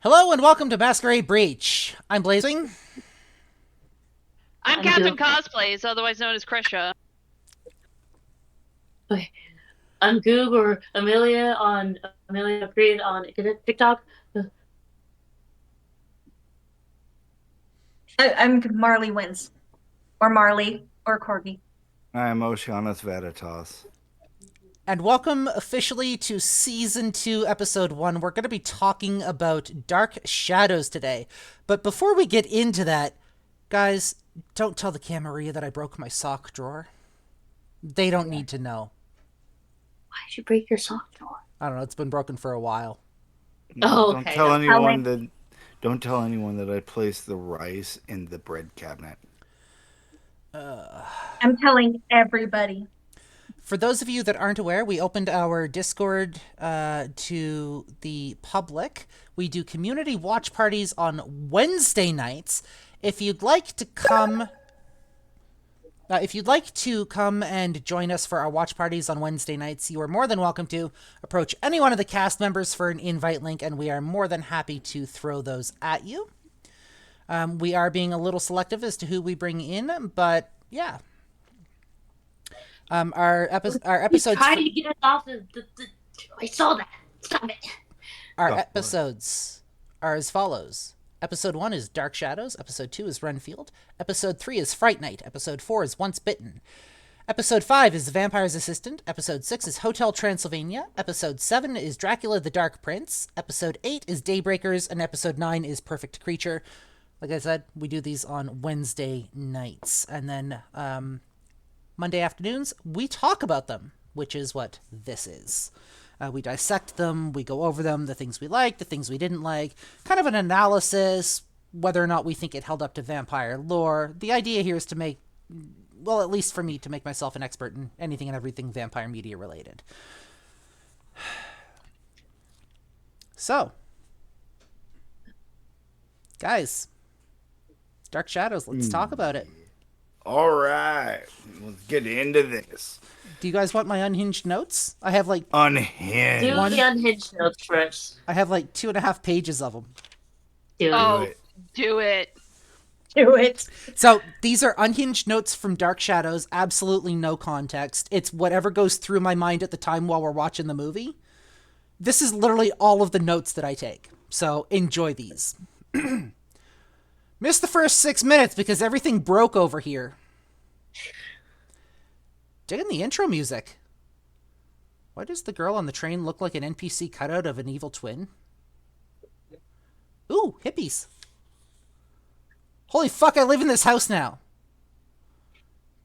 Hello and welcome to Masquerade Breach. I'm Blazing. I'm Captain Cosplays, otherwise known as Krisha. Okay. I'm Goob or Amelia on Amelia Creed on TikTok. I'm Marley Wins. Or Marley. Or Corgi. I'm Oceanus Veritas. And welcome officially to Season 2, Episode 1. We're going to be talking about Dark Shadows today. But before we get into that, guys, don't tell the Camarilla that I broke my sock drawer. They don't need to know. Why'd you break your sock drawer? I don't know, it's been broken for a while. Oh, Don't okay. tell anyone that. Don't tell anyone that I placed the rice in the bread cabinet. I'm telling everybody. For those of you that aren't aware, we opened our Discord to the public. We do community watch parties on Wednesday nights. If you'd like to come and join us for our watch parties on Wednesday nights, you are more than welcome to approach any one of the cast members for an invite link, and we are more than happy to throw those at you. We are being a little selective as to who we bring in, but yeah. Our episodes. Try to get us off the. I saw that. Stop it. Our episodes are as follows. Episode 1 is Dark Shadows. Episode 2 is Renfield. Episode 3 is Fright Night. Episode 4 is Once Bitten. Episode 5 is The Vampire's Assistant. Episode 6 is Hotel Transylvania. Episode 7 is Dracula the Dark Prince. Episode 8 is Daybreakers. And Episode 9 is Perfect Creature. Like I said, we do these on Wednesday nights. And then Monday afternoons, we talk about them, which is what this is. We dissect them, we go over them, the things we liked, the things we didn't like, kind of an analysis, whether or not we think it held up to vampire lore. The idea here is to make, well, at least for me, to make myself an expert in anything and everything vampire media related. So, guys, Dark Shadows, let's talk about it. All right, let's get into this. Do you guys want my unhinged notes? I have like Unhinged. Do the unhinged notes first. I have like 2.5 pages of them. Do Oh, do it. Do it. So these are unhinged notes from Dark Shadows. Absolutely no context. It's whatever goes through my mind at the time while we're watching the movie. This is literally all of the notes that I take. So enjoy these. Missed the first 6 minutes because everything broke over here. Digging the intro music. Why does the girl on the train look like an NPC cutout of an evil twin? Ooh, hippies. Holy fuck, I live in this house now.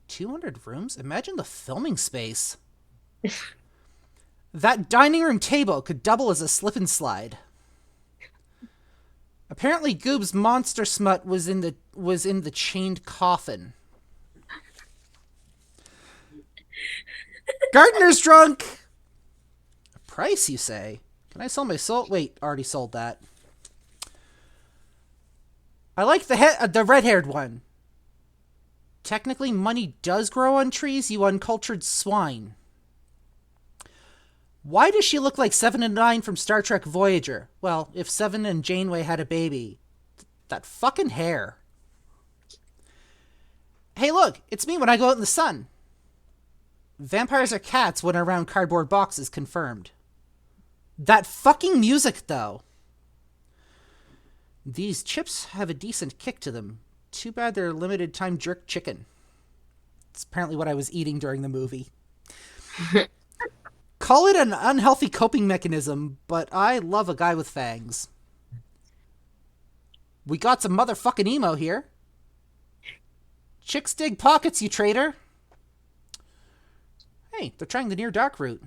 200 rooms? Imagine the filming space. That dining room table could double as a slip and slide. Apparently Goob's monster smut was in the chained coffin. Gardener's drunk! A price, you say? Can I sell my soul? Wait, already sold that. I like the red-haired one. Technically, money does grow on trees, you uncultured swine. Why does she look like 7 and 9 from Star Trek Voyager? Well, if 7 and Janeway had a baby. That fucking hair. Hey look, it's me when I go out in the sun. Vampires are cats when around cardboard boxes, confirmed. That fucking music, though. These chips have a decent kick to them. Too bad they're limited time jerk chicken. It's apparently what I was eating during the movie. Call it an unhealthy coping mechanism, but I love a guy with fangs. We got some motherfucking emo here. Chicks dig pockets, you traitor. Hey, they're trying the near dark route.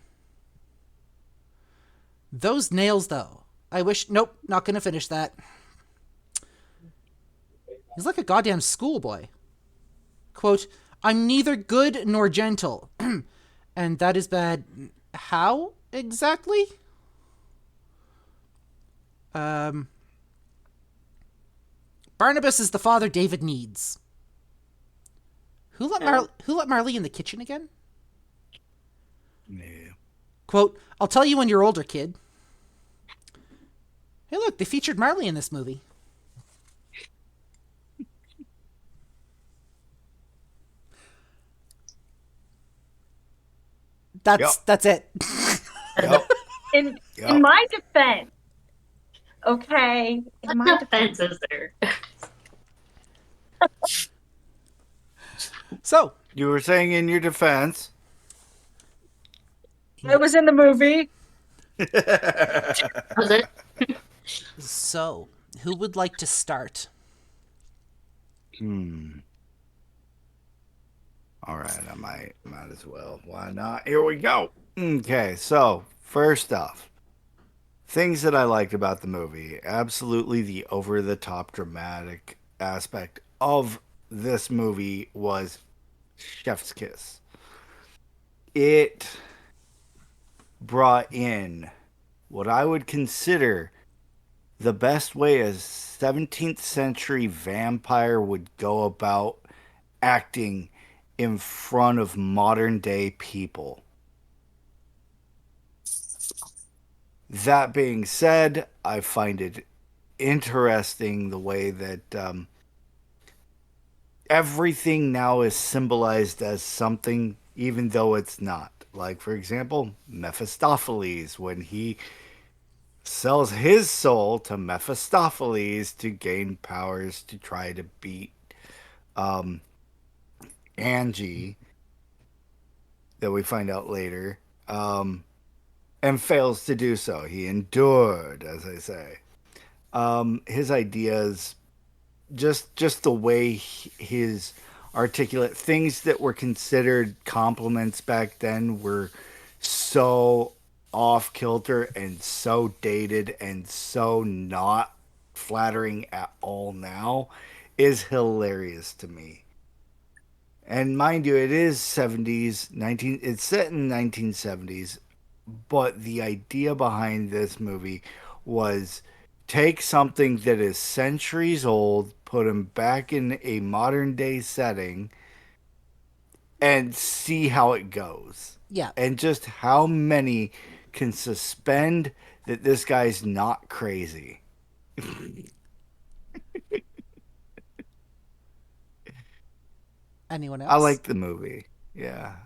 Those nails, though. I wish... Nope, not gonna finish that. He's like a goddamn schoolboy. Quote, I'm neither good nor gentle. And that is bad... How exactly? Barnabas is the father David needs. Who let Marley in the kitchen again? Yeah. Quote, I'll tell you when you're older, kid. Hey, look, they featured Marley in this movie. That's it. Yep. In Yep. my defense, okay. In my What defense, defense is there? So, You were saying in your defense. I was in the movie. Was it? so who would like to start? All right, I might as well. Why not? Here we go. Okay, so first off, things that I liked about the movie. Absolutely the over the top dramatic aspect of this movie was Chef's Kiss. It brought in what I would consider the best way a 17th century vampire would go about acting in front of modern day people. That being said, I find it interesting the way that everything now is symbolized as something, even though it's not. Like, for example, Mephistopheles, when he sells his soul to Mephistopheles to gain powers to try to beat um, Angie, that we find out later, and fails to do so. He endured, as I say. His ideas, just the way his articulate things that were considered compliments back then were so off kilter and so dated and so not flattering at all now is hilarious to me. And mind you, it is 70s, 19 it's set in 1970s, but the idea behind this movie was take something that is centuries old, put them back in a modern day setting, and see how it goes. Yeah. And just how many can suspend that this guy's not crazy. Anyone else? I like the movie. Yeah.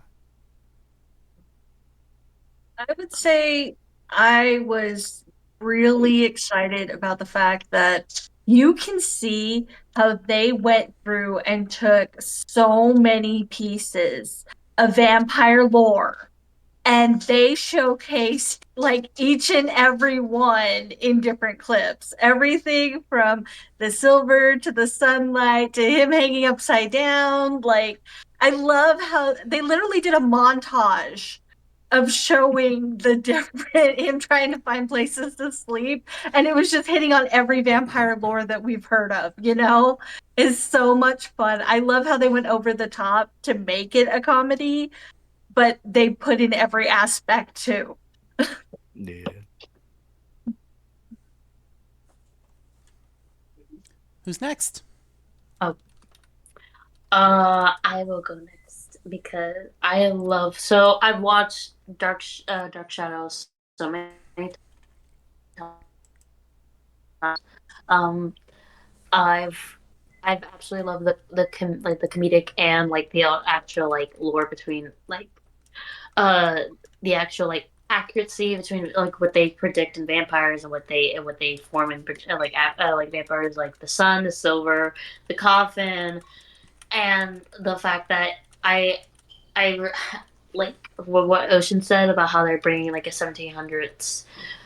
I would say I was really excited about the fact that you can see how they went through and took so many pieces of vampire lore and they showcased like each and every one in different clips. Everything from the silver to the sunlight to him hanging upside down. Like, I love how they literally did a montage of showing the different him trying to find places to sleep, and it was just hitting on every vampire lore that we've heard of, is so much fun. I love how they went over the top to make it a comedy, but they put in every aspect too. Yeah. Who's next? Oh, I will go next because I love. So I've watched Dark Shadows so many times. Um, I've I've absolutely loved the comedic and like the actual like lore between like uh the actual like accuracy between like what they predict in vampires and what they form in like vampires, like the sun, the silver, the coffin, and the fact that I like what Ocean said about how they're bringing like a 1700s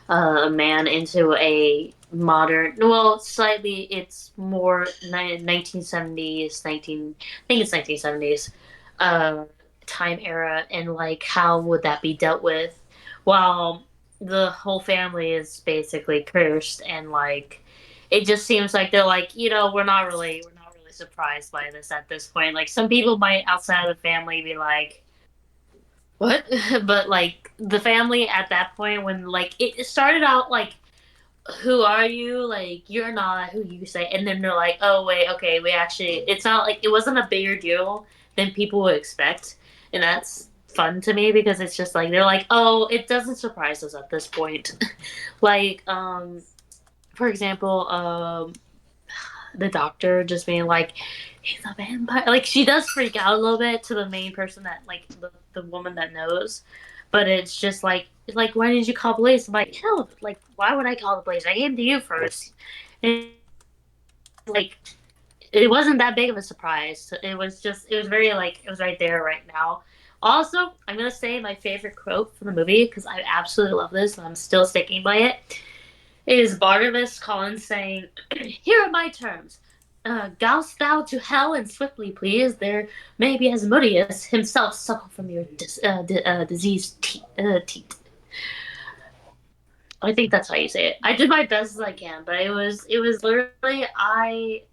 man into a modern, well, slightly, it's more 1970s, 19, I think it's 1970s uh, time era, and like how would that be dealt with while the whole family is basically cursed, and like it just seems like they're like, we're not really surprised by this at this point. Like some people might outside of the family be like, what? But like the family at that point, when like it started out like, who are you? Like you're not who you say, and then they're like, oh wait, okay, we actually, it's not like, it wasn't a bigger deal than people would expect, and that's fun to me because it's just like they're like, oh, it doesn't surprise us at this point. Like for example, the doctor just being like, he's a vampire. Like, she does freak out a little bit to the main person that, like, the woman that knows. But it's just like, why didn't you call police? I'm like, hell, like, why would I call the police? I came to you first. And, like, it wasn't that big of a surprise. It was just, it was very, like, it was right there, right now. Also, I'm going to say my favorite quote from the movie, because I absolutely love this, and I'm still sticking by it, is Barnabas Collins saying, "Here are my terms. Goust thou to hell and swiftly, please. There may be Asmodeus himself suckle from your diseased teat." I think that's how you say it. I did my best as I can, but it was literally I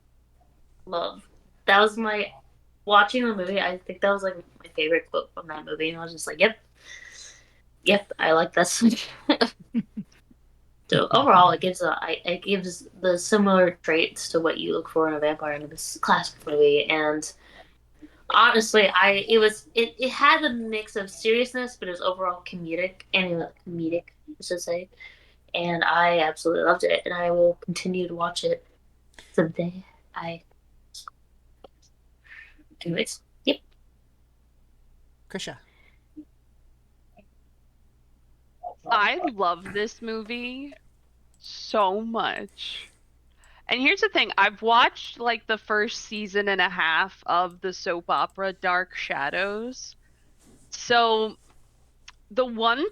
love. That was my watching the movie. I think that was like my favorite quote from that movie, and I was just like, yep, I like this. So overall, it gives the similar traits to what you look for in a vampire in this classic movie, and honestly, it had a mix of seriousness, but it was overall comedic, I should say, and I absolutely loved it, and I will continue to watch it someday. Anyways, yep. Krisha. I love this movie so much. And here's the thing, I've watched like the first season and a half of the soap opera Dark Shadows. So the one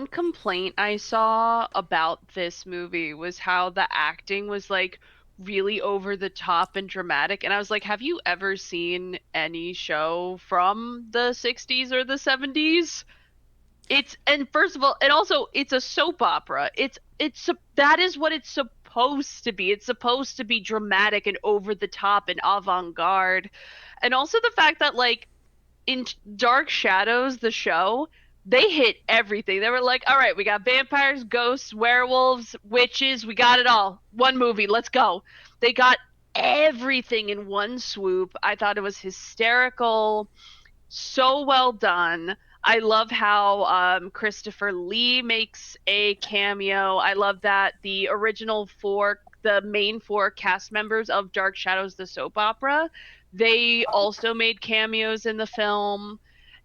complaint I saw about this movie was how the acting was like really over the top and dramatic. And I was like, have you ever seen any show from the 60s or the 70s? And first of all, and also it's a soap opera. That is what it's supposed to be. It's supposed to be dramatic and over the top and avant-garde. And also the fact that like in Dark Shadows, the show, they hit everything. They were like, all right, we got vampires, ghosts, werewolves, witches, we got it all. One movie, let's go. They got everything in one swoop. I thought it was hysterical, so well done. I love how Christopher Lee makes a cameo. I love that the main four cast members of Dark Shadows, the soap opera, they also made cameos in the film.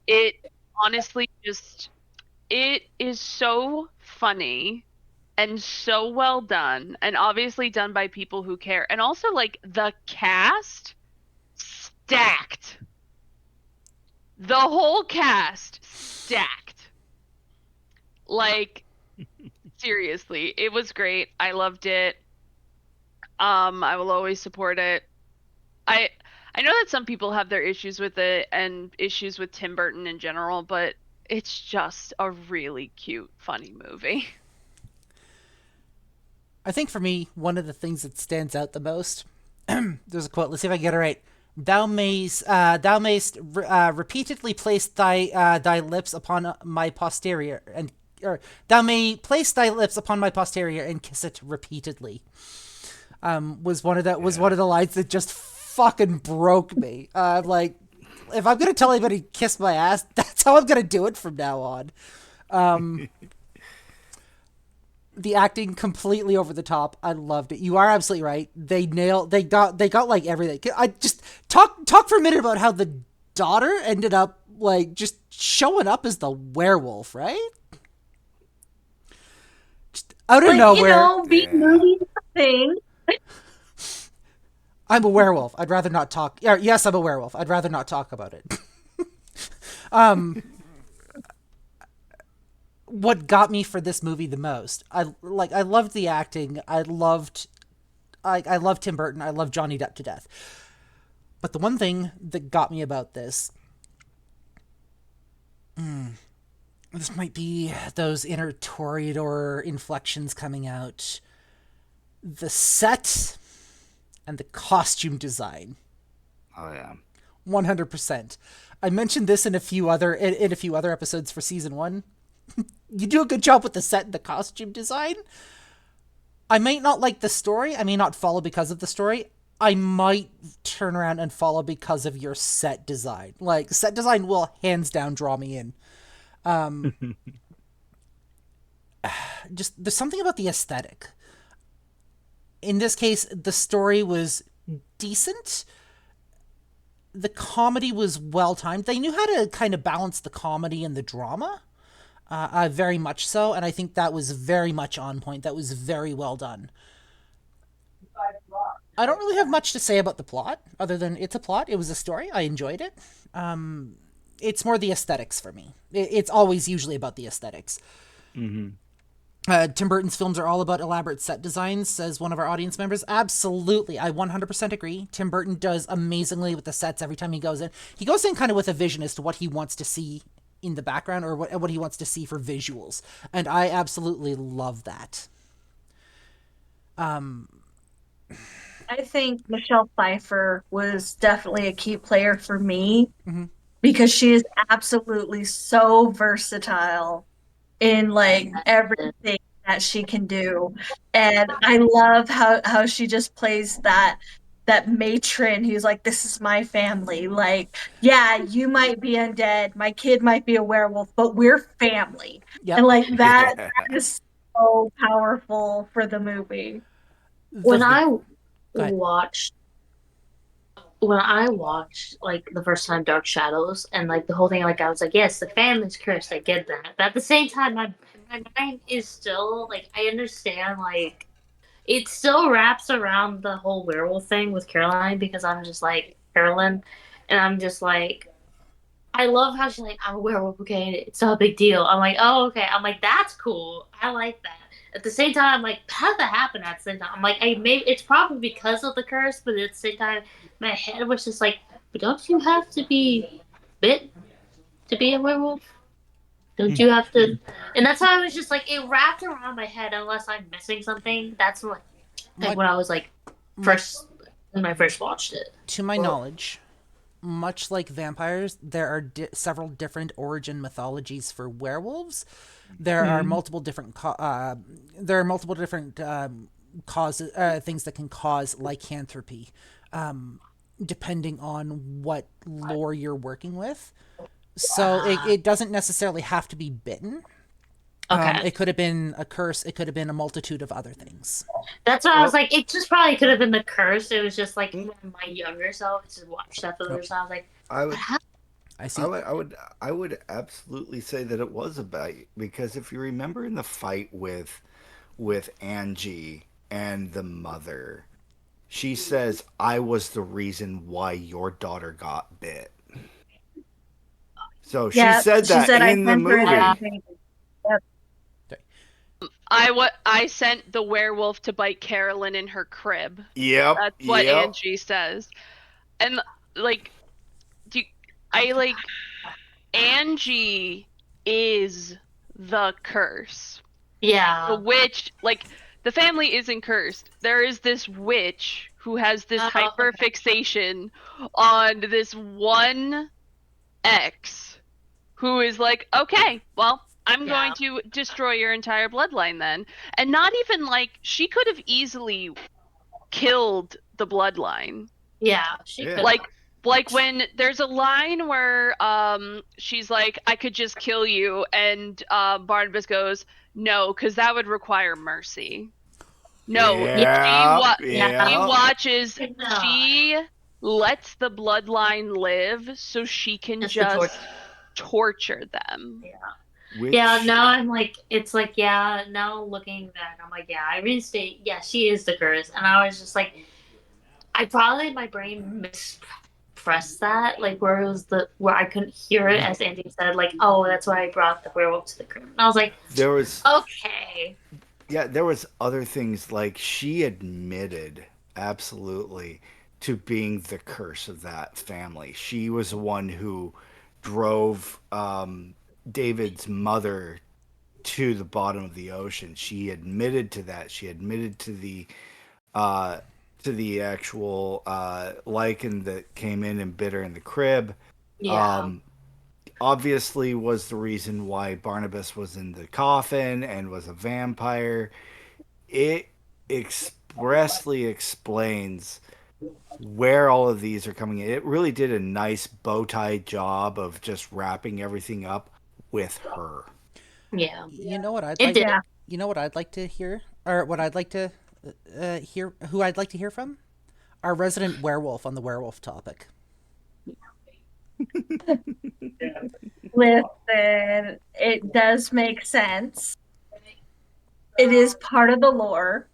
It honestly it is so funny and so well done, and obviously done by people who care. And also, like, the cast, stacked. The whole cast stacked. Like, seriously, it was great. I loved it. I will always support it. I I know that some people have their issues with it and issues with Tim Burton in general, but it's just a really cute, funny movie. I think for me, one of the things that stands out the most, there's a quote, let's see if I can get it right. Thou mayst repeatedly place thy lips upon my posterior, and or thou may place thy lips upon my posterior and kiss it repeatedly. Was one of the lines that just fucking broke me. Like, if I'm gonna tell anybody to kiss my ass, that's how I'm gonna do it from now on. The acting completely over the top. I loved it. You are absolutely right. They got like everything. I just talk for a minute about how the daughter ended up like just showing up as the werewolf, right? Just out of nowhere. being movies thing. I'm a werewolf. I'd rather not talk. Yes, I'm a werewolf. I'd rather not talk about it. What got me for this movie the most, I loved the acting. I loved Tim Burton. I love Johnny Depp to death. But the one thing that got me about this, this might be those inner Toreador inflections coming out. The set and the costume design. Oh yeah. 100%. I mentioned this in a few other episodes for season 1. You do a good job with the set and the costume design. I might not like the story. I may not follow because of the story. I might turn around and follow because of your set design. Like, set design will hands down draw me in. Just there's something about the aesthetic. in this case, the story was decent. The comedy was well timed. They knew how to kind of balance the comedy and the drama, very much so, and I think that was very much on point. That was very well done. I don't really have much to say about the plot, other than it's a plot. It was a story. I enjoyed it. It's more the aesthetics for me. It's always usually about the aesthetics. Tim Burton's films are all about elaborate set designs, says one of our audience members. Absolutely. I 100% agree. Tim Burton does amazingly with the sets every time he goes in. He goes in kind of with a vision as to what he wants to see in the background, or what he wants to see for visuals. And I absolutely love that. I think Michelle Pfeiffer was definitely a key player for me because she is absolutely so versatile in like everything that she can do. And I love how she just plays that matron who's like, this is my family. Like, yeah, you might be undead, my kid might be a werewolf, but we're family. Yep. And like that Yeah. is so powerful for the movie. When I Go ahead. watched like the first time Dark Shadows and like the whole thing, like I was like, yes, the family's cursed, I get that. But at the same time, my mind is still like, I understand, like it still wraps around the whole werewolf thing with Caroline, because I'm just like Carolyn, and I'm just like, I love how she's like, I'm a werewolf, okay, it's not a big deal. I'm like, oh, okay. I'm like, that's cool. I like that. At the same time, I'm like, how did that happen at the same time? I'm like, maybe it's probably because of the curse, but at the same time, my head was just like, but don't you have to be bit to be a werewolf? Don't you have to? And that's how I was just like, it wrapped around my head unless I'm missing something. That's what, like, when I was like, when I first watched it. To my knowledge, much like vampires, there are several different origin mythologies for werewolves. There are multiple different causes, things that can cause lycanthropy, depending on what lore you're working with. So it doesn't necessarily have to be bitten. Okay. It could have been a curse. It could have been a multitude of other things. That's why I was like, it just probably could have been the curse. It was just like when my younger self just watched that for the first time. I was like, I would, I see. I would absolutely say that it was a bite, because if you remember in the fight with Angie and the mother, she says, "I was the reason why your daughter got bit." So she said that in the sent her movie. everything. I sent the werewolf to bite Carolyn in her crib. Yep. That's what yep. Angie says. And like, Angie is the curse. yeah. The witch, like, the family isn't cursed. There is this witch who has this hyper fixation on this one ex who is like, okay, well, I'm going to destroy your entire bloodline then. And not even like, she could have easily killed the bloodline. Yeah, she could. Like when there's a line where she's like, I could just kill you, and Barnabas goes, no, because that would require mercy. No, she watches, she lets the bloodline live so she can just torture them. Yeah, now I'm like, it's like, yeah, now looking back, I'm like, yeah, I reinstate, yeah, she is the curse. And I was just like, my brain mispressed that, like, where it was where I couldn't hear it, as Andy said, like, oh, that's why I brought the werewolf to the curse. And I was like, okay. Yeah, there was other things, like she admitted absolutely to being the curse of that family. She was the one who drove David's mother to the bottom of the ocean. She admitted to that. She admitted to the actual lichen that came in and bit her in the crib. Yeah. Obviously was the reason why Barnabas was in the coffin and was a vampire. It expressly explains where all of these are coming in. It really did a nice bow tie job of just wrapping everything up with her. Yeah. You know what I'd It like? did. You know what I'd like to hear, or what I'd like to hear who I'd like to hear from? Our resident werewolf on the werewolf topic. Listen, it does make sense. It is part of the lore.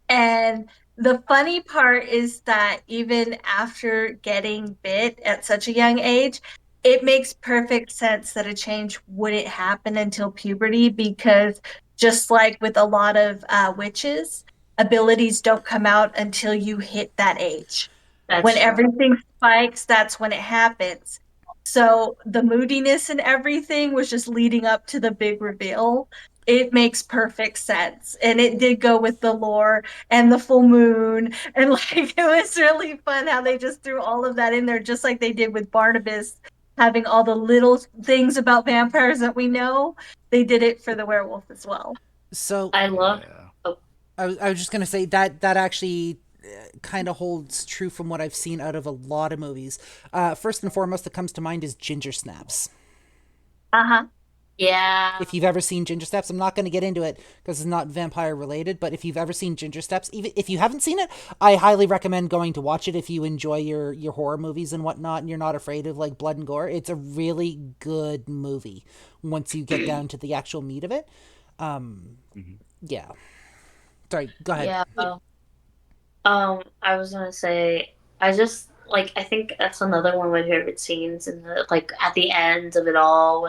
And the funny part is that even after getting bit at such a young age, it makes perfect sense that a change wouldn't happen until puberty because just like with a lot of witches, abilities don't come out until you hit that age. When That's true. everything spikes, that's when it happens. So the moodiness and everything was just leading up to the big reveal. It makes perfect sense. And it did go with the lore and the full moon. And like it was really fun how they just threw all of that in there, just like they did with Barnabas having all the little things about vampires that we know. They did it for the werewolf as well. So I love. Yeah. Oh, I was just gonna say that actually kind of holds true from what I've seen out of a lot of movies. First and foremost that comes to mind is Ginger Snaps. Uh-huh. yeah. If you've ever seen Ginger Steps, I'm not going to get into it because it's not vampire related, but if you've ever seen Ginger Steps, even if you haven't seen it, I highly recommend going to watch it if you enjoy your horror movies and whatnot and you're not afraid of like blood and gore. It's a really good movie once you get down to the actual meat of it. Yeah. Sorry, go ahead. Yeah. I was gonna say, I think that's another one of my favorite scenes in the like at the end of it all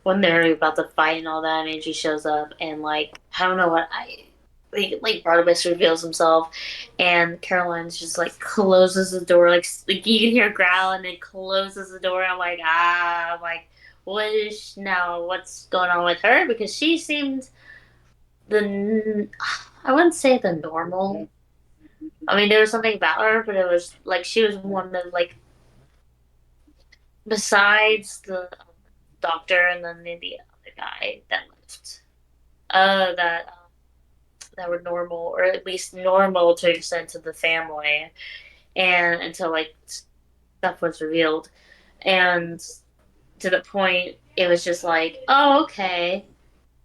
when they're about to fight and all that, and Angie shows up and like I don't know what I like Barnabas reveals himself, and Caroline's just like closes the door like you can hear a growl and then closes the door. I'm like what is now what's going on with her because she seemed the I wouldn't say the normal. I mean, there was something about her, but it was like she was one of like besides the doctor and then the other guy that left. That were normal or at least normal to extent to the family, and until like stuff was revealed, and to the point it was just like, oh okay.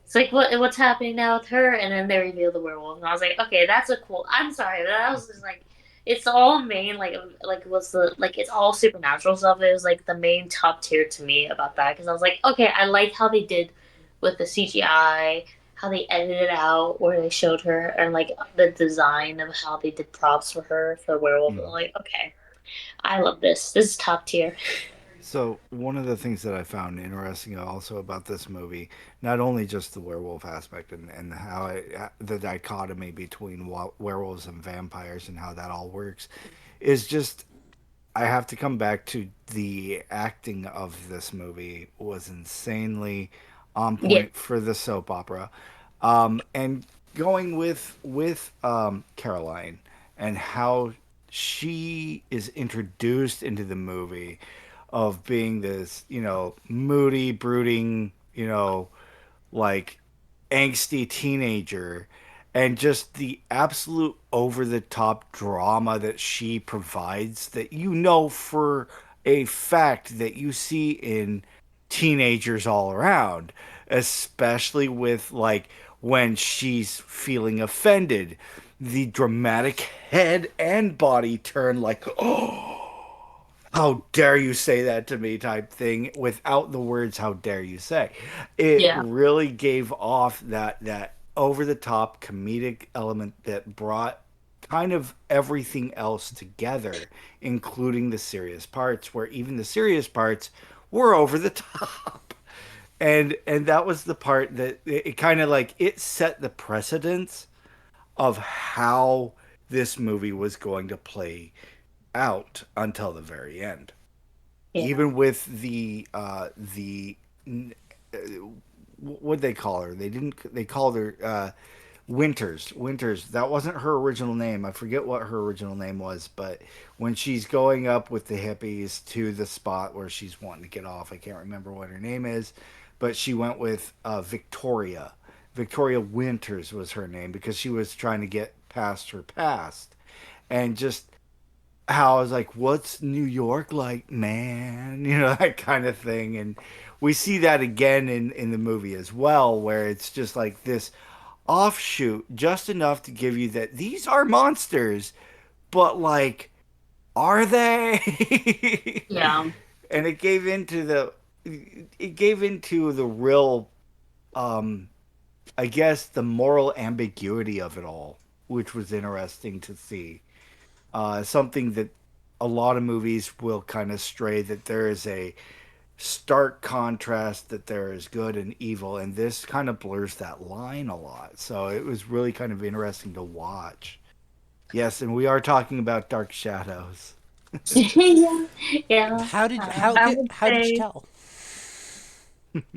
It's like what's happening now with her, and then they reveal the werewolf, and I was like, okay, that's a cool. I'm sorry, but that was just like, it's all main like what's the like it's all supernatural stuff. It was like the main top tier to me about that because I was like, okay, I like how they did with the CGI, how they edited it out where they showed her, and like the design of how they did props for her for the werewolf. I'm like, okay, I love this. This is top tier. So one of the things that I found interesting also about this movie, not only just the werewolf aspect and how the dichotomy between werewolves and vampires and how that all works, is just I have to come back to the acting of this movie was insanely on Yeah, point for the soap opera, and going with Caroline and how she is introduced into the movie of being this moody, brooding, like angsty teenager, and just the absolute over the top drama that she provides that for a fact that you see in teenagers all around, especially with like when she's feeling offended, the dramatic head and body turn like, oh, how dare you say that to me type thing without the words how dare you say. It yeah, really gave off that over the top comedic element that brought kind of everything else together, including the serious parts, where even the serious parts were over the top. And that was the part that it kind of like it set the precedence of how this movie was going to play out until the very end. yeah. Even with the what they call her? They didn't. They called her Winters. Winters. That wasn't her original name. I forget what her original name was. But when she's going up with the hippies to the spot where she's wanting to get off, I can't remember what her name is. But she went with Victoria. Victoria Winters was her name because she was trying to get past her past, and just how I was like, "What's New York like, man?" That kind of thing. And we see that again in the movie as well, where it's just like this offshoot just enough to give you that these are monsters, but like, are they? Yeah. And it gave into the real, um, I guess, the moral ambiguity of it all, which was interesting to see. Something that a lot of movies will kind of stray, that there is a stark contrast, that there is good and evil, and this kind of blurs that line a lot. So it was really kind of interesting to watch. Yes, and we are talking about Dark Shadows. Yeah. Yeah. How did how I could would how did you say tell?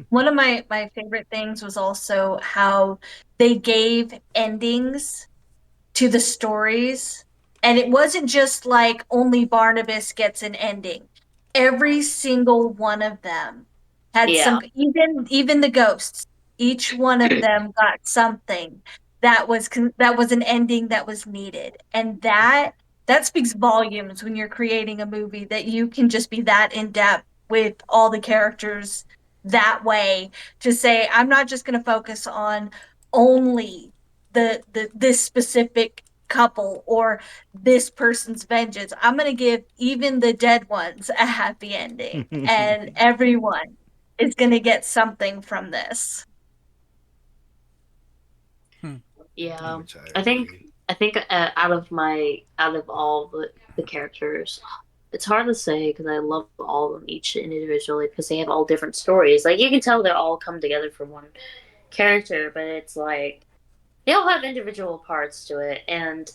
one of my favorite things was also how they gave endings to the stories. And it wasn't just like only Barnabas gets an ending. Every single one of them had Yeah. some, even the ghosts. Each one of them got something that was an ending that was needed. And that speaks volumes when you're creating a movie, that you can just be that in depth with all the characters that way, to say I'm not just going to focus on only the this specific couple or this person's vengeance. I'm going to give even the dead ones a happy ending, and everyone is going to get something from this. Hmm. Yeah. Which I I think agree. I think out of all the characters, it's hard to say because I love all of them each individually because they have all different stories. Like you can tell they're all come together for one character, but it's like they all have individual parts to it, and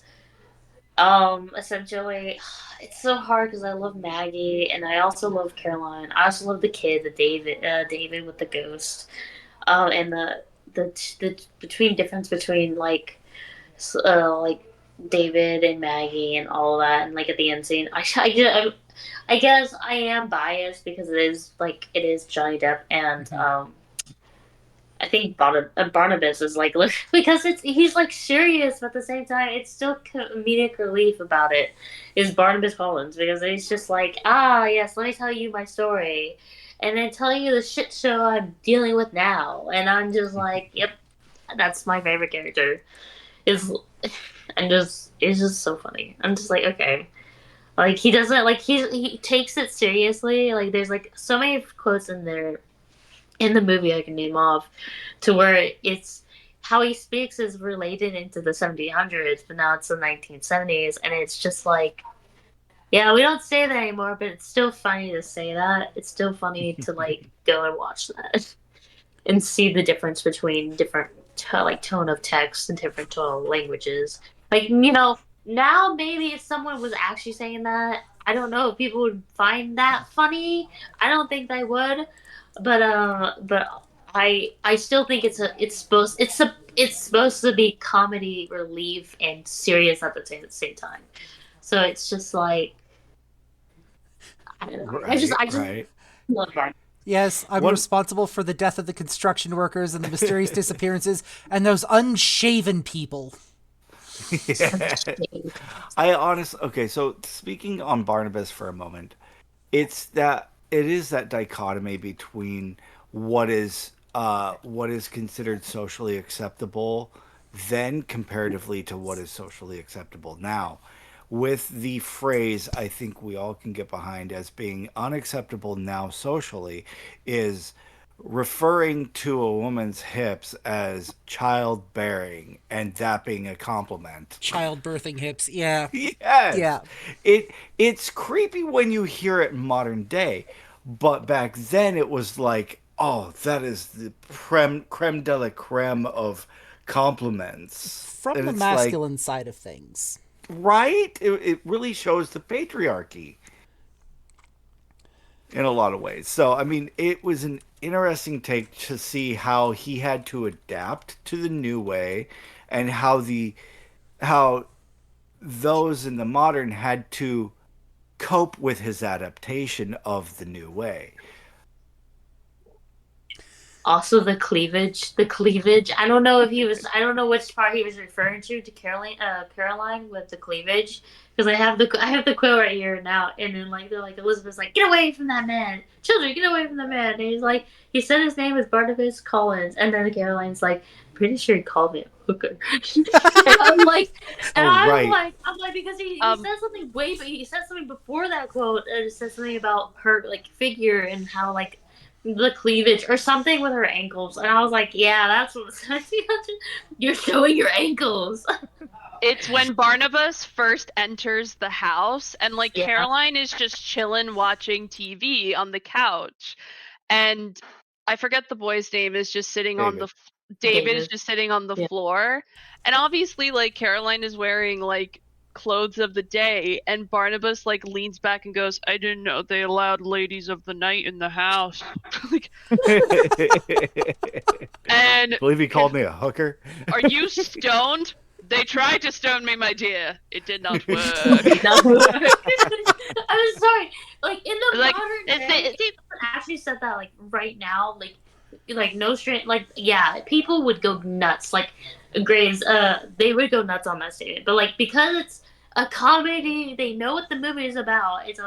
essentially, it's so hard because I love Maggie and I also love Caroline. I also love the kid, the David with the ghost, and the between difference between like David and Maggie and all of that, and like at the end scene, I guess I am biased because it is Johnny Depp and I think Barnabas is like because he's like serious, but at the same time, it's still comedic relief about it. Is Barnabas Collins because he's just like, yes, let me tell you my story, and then tell you the shit show I'm dealing with now, and I'm just like, yep, that's my favorite character. Is and just it's just so funny. I'm just like, okay, like he doesn't like he takes it seriously. Like there's like so many quotes in there in the movie I can name off to where it's how he speaks is related into the 1700s, but now it's the 1970s, and it's just like, yeah, we don't say that anymore, but it's still funny to say that. It's still funny to like go and watch that and see the difference between different like tone of text and different tone of languages. Like now maybe if someone was actually saying that, I don't know if people would find that funny. I don't think they would, but I still think it's supposed to be comedy relief and serious at the same time. So it's just like I don't know. Right, I just right. love that. Yes, I'm One, responsible for the death of the construction workers and the mysterious disappearances and those unshaven people. yeah. I honestly, okay, so speaking on Barnabas for a moment, it is that dichotomy between what is considered socially acceptable then comparatively to what is socially acceptable now. With the phrase I think we all can get behind as being unacceptable now socially is referring to a woman's hips as childbearing and that being a compliment. Childbirthing hips. Yeah. Yes. Yeah. It's creepy when you hear it in modern day, but back then it was like, oh, that is the creme de la creme of compliments. From And the it's like, masculine side of things. right? It really shows the patriarchy in a lot of ways. So, I mean, it was an interesting take to see how he had to adapt to the new way and how those in the modern had to cope with his adaptation of the new way. Also, the cleavage. I don't know if he was. I don't know which part he was referring to Caroline with the cleavage, because I have the quote right here now, and then like they're like Elizabeth's like, get away from that man, children, get away from the man, and he said his name was Barnabas Collins, and then Caroline's like, pretty sure he called me a hooker. And I'm like, and right. I'm like, because he said something he said something before that quote, and it said something about her like figure and how like the cleavage or something with her ankles, and I was like, yeah, that's what you're showing your ankles. It's when Barnabas first enters the house, and like Yeah. Caroline is just chilling watching TV on the couch, and I forget the boy's name is just sitting on the David is just sitting on the floor, and obviously like Caroline is wearing like clothes of the day, and Barnabas like leans back and goes, "I didn't know they allowed ladies of the night in the house." Like, and I believe he called me a hooker. are you stoned? They tried to stone me, my dear. It did not work. I'm sorry. Like in the Like, modern day, if someone actually said that like right now, like no straight, like yeah, people would go nuts. Like Graves, they would go nuts on that statement. But like because it's a comedy, they know what the movie is about. It's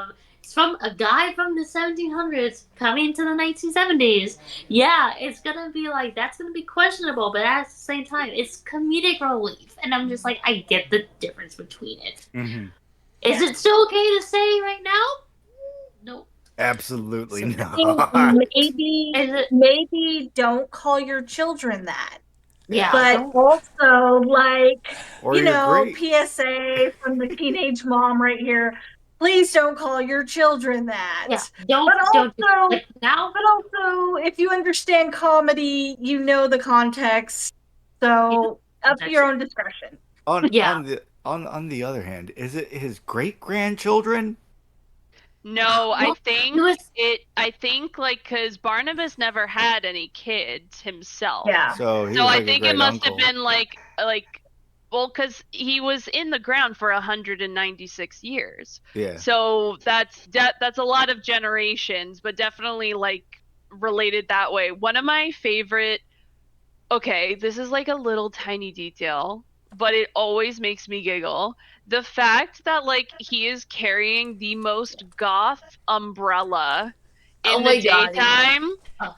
from a guy from the 1700s coming to the 1970s. Yeah, it's gonna be like that's gonna be questionable, but at the same time, it's comedic relief, and I'm just like, I get the difference between it. Mm-hmm. Is it still okay to say right now? No. Absolutely not. Maybe don't call your children that. Yeah, but also like or great. PSA from the teenage mom right here. Please don't call your children that. Yeah, But also, if you understand comedy, you know the context. So up to your own discretion. On the other hand, is it his great grandchildren? No, I think like because Barnabas never had any kids himself. Yeah. So I think it must have been like well, because he was in the ground for 196 years. Yeah. So that's a lot of generations, but definitely like related that way. One of my favorite. Okay, this is like a little tiny detail, but it always makes me giggle. The fact that like he is carrying the most goth umbrella in the daytime,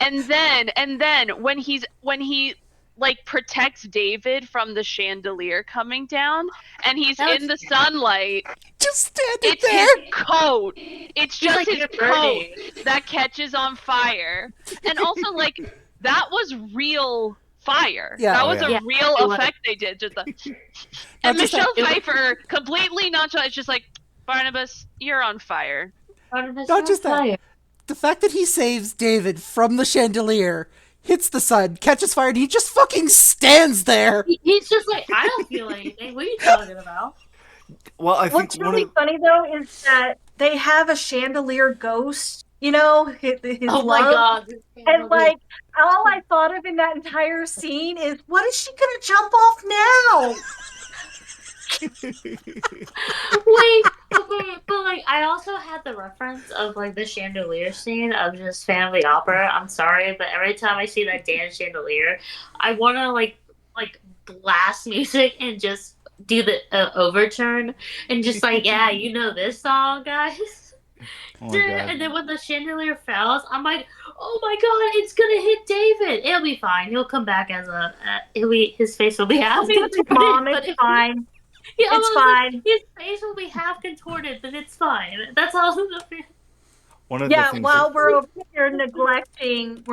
and then when he like protects David from the chandelier coming down, and he's in the sunlight, just standing it's there. his coat. It's just like his coat that catches on fire, and also like that was real fire. Yeah. That was a real effect they did. Just and Michelle Pfeiffer completely nonchalant. It's just like, Barnabas, you're on fire. Barnabas, not just that. The fact that he saves David from the chandelier, hits the sun, catches fire, and he just fucking stands there. He's just like, I don't feel anything. What are you talking about? Well, I think what's really funny though is that they have a chandelier ghost. You know, his oh my god! And like, all I thought of in that entire scene is, what is she gonna jump off now? Wait, okay, but like, I also had the reference of like the chandelier scene of just Phantom of the Opera. I'm sorry, but every time I see that dance chandelier, I want to like blast music and just do the overturn and just like, yeah, you know this song, guys. Oh and then when the chandelier falls, I'm like, oh my god, it's gonna hit David. It'll be fine. He'll come back as his face will be half contorted. Mom, it's fine. Yeah, it's fine. Like, his face will be half contorted, but it's fine. That's all. One of the things while we're over here neglecting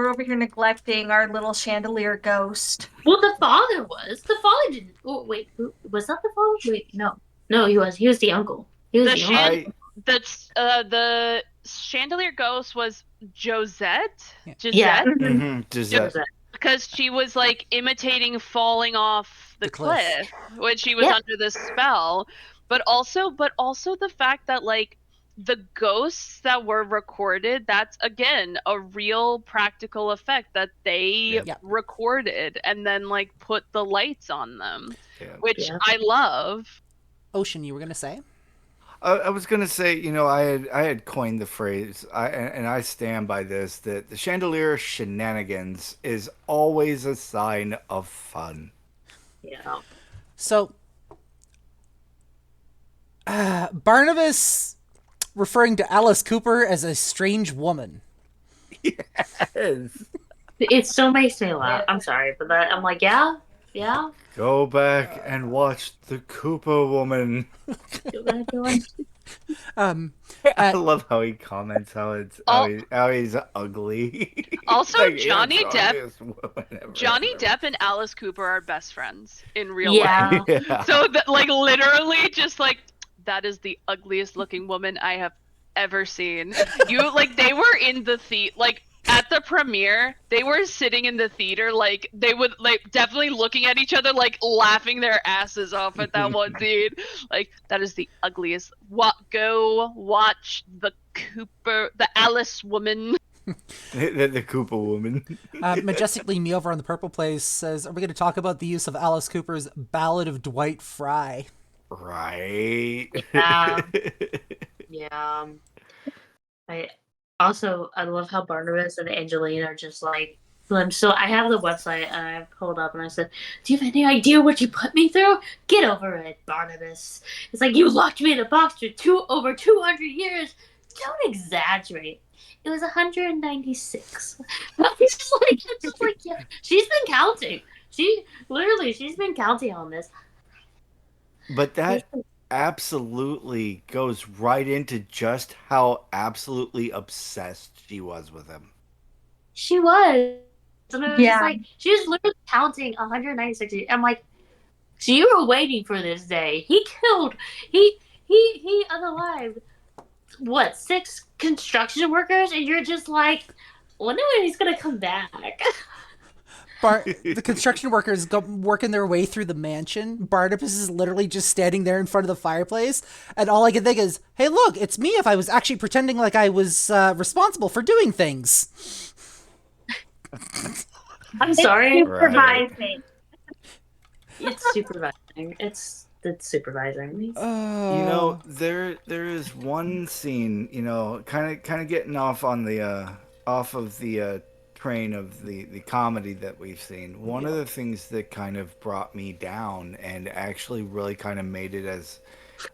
our little chandelier ghost. Well, the father was. The father didn't. Oh, wait, was that the father? Wait, no, he was. He was the uncle. He was the uncle. The chandelier ghost was Josette. Yeah. Mm-hmm. Josette. Because she was like imitating falling off the cliff when she was under this spell, but also the fact that like the ghosts that were recorded, that's again a real practical effect that they recorded and then like put the lights on them, which I love. Ocean, you were gonna say? I was gonna say, I had coined the phrase, and I stand by this, that the chandelier shenanigans is always a sign of fun. Yeah. So, Barnabas referring to Alice Cooper as a strange woman. Yes. It still makes me laugh. I'm sorry, but I'm like, yeah, Yeah. Go back and watch the Koopa Woman. Go back and watch. Um, I uh, love how he comments Al- how he's ugly. Also, Like, Johnny "It's the Depp. ugliest woman ever." Johnny Depp and Alice Cooper are best friends in real Yeah. life. Yeah. So that, like, literally, just like that is the ugliest looking woman I have ever seen. They were in the like at the premiere, they were sitting in the theater, like they would like definitely looking at each other, like laughing their asses off at that one scene. Like that is the ugliest. What? Go watch the Alice woman. The Koopa Woman. Majestically Me over on the Purple Place says, are we going to talk about the use of Alice Cooper's Ballad of Dwight Fry? Right. Yeah. Yeah. I I love how Barnabas and Angelina are just like so I have the website and I pulled up and I said, do you have any idea what you put me through? Get over it, Barnabas. It's like you locked me in a box for over 200 years. Don't exaggerate. It was 196. It's just like, yeah. She's been counting. She's been counting on this. But that absolutely goes right into just how absolutely obsessed she was with him. She was. And it was Yeah. just like, she was literally counting 196. I'm like, so you were waiting for this day. He unalived, what, 6 construction workers? And you're just like, wonder when he's going to come back. The construction workers go working their way through the mansion. Barnabas is literally just standing there in front of the fireplace, and all I can think is, "Hey, look, it's me! If I was actually pretending like I was responsible for doing things." I'm sorry. Supervising. It's supervising. It's supervising. You know, there is one scene, you know, kind of getting off on the off of the train of the comedy that we've seen. One of the things that kind of brought me down and actually really kind of made it as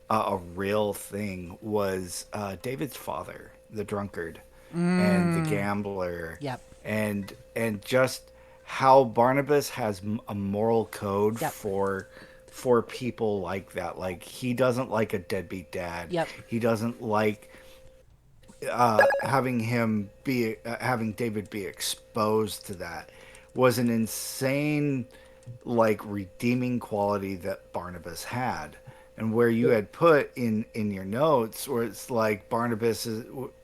a real thing was David's father, the drunkard, and the gambler. Yep. And just how Barnabas has a moral code Yep. for people like that. Like, he doesn't like a deadbeat dad. Yep. He doesn't like having David be exposed to that. Was an insane, like, redeeming quality that Barnabas had. And where you had put in your notes where it's like Barnabas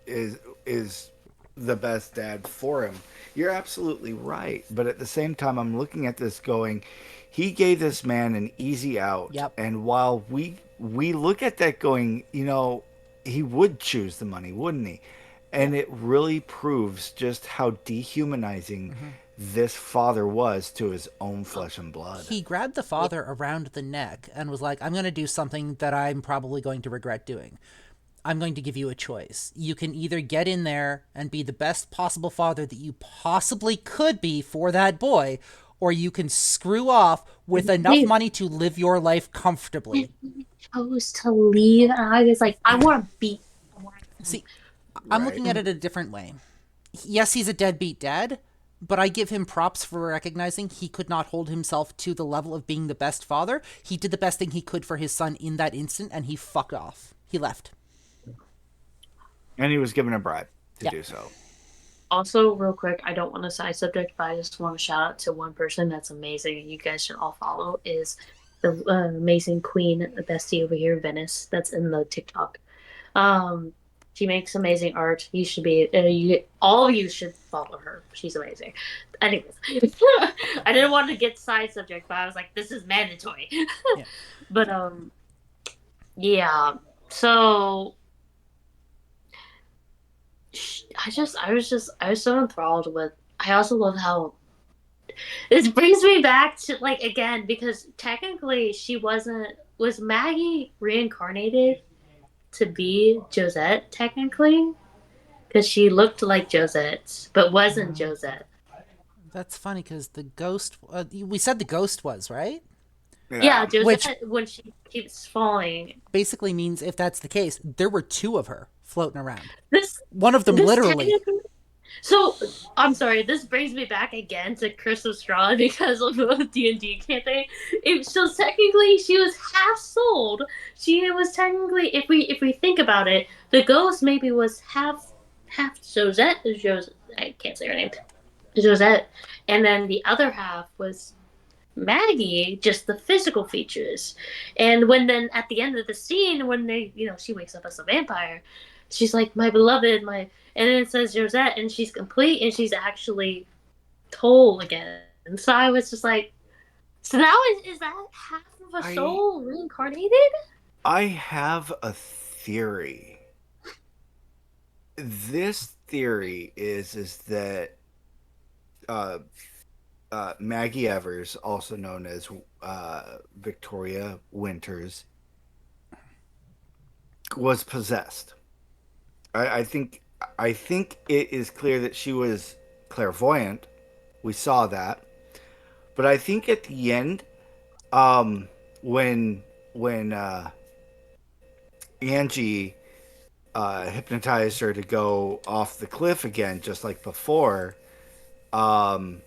is the best dad for him, you're absolutely right. But at the same time, I'm looking at this going, he gave this man an easy out. Yep. And while we look at that going, you know, he would choose the money, wouldn't he? And it really proves just how dehumanizing this father was to his own flesh and blood. He grabbed the father around the neck and was like, I'm going to do something that I'm probably going to regret doing. I'm going to give you a choice. You can either get in there and be the best possible father that you possibly could be for that boy, or you can screw off with enough money to live your life comfortably. He chose to leave, and I was like, I want to beat. See, I'm looking at it a different way. Yes, he's a deadbeat dad, but I give him props for recognizing he could not hold himself to the level of being the best father. He did the best thing he could for his son in that instant, and he fucked off. He left. And he was given a bribe to do so. Also, real quick, I don't want to side subject, but I just want to shout out to one person that's amazing, and you guys should all follow, is the amazing queen, the bestie over here, Venice, that's in the TikTok. She makes amazing art. You should be, all of you should follow her. She's amazing. Anyways, I didn't want to get side subject, but I was like, this is mandatory. Yeah. But, yeah, so I was so enthralled with. I also love how this brings me back to, like, again, because technically was Maggie reincarnated to be Josette technically, because she looked like Josette but wasn't Josette. That's funny because the ghost. We said the ghost was right. Yeah, Josette, when she keeps falling, basically means if that's the case, there were two of her floating around. This One of them literally. So I'm sorry. This brings me back again to Curse of Strahd because of the D&D campaign. So technically, she was half sold. She was technically, if we think about it, the ghost maybe was half Josette. I can't say her name. Josette, and then the other half was Maggie, just the physical features. And when then at the end of the scene, when she wakes up as a vampire, she's like, my beloved, my, and then it says Josette, and she's complete, and she's actually whole again. And so I was just like, so now is that half of a I soul reincarnated? I have a theory. This theory is that uh, Maggie Evers, also known as Victoria Winters, was possessed. I think it is clear that she was clairvoyant. We saw that, but I think at the end, um, when Angie hypnotized her to go off the cliff again, just like before, um,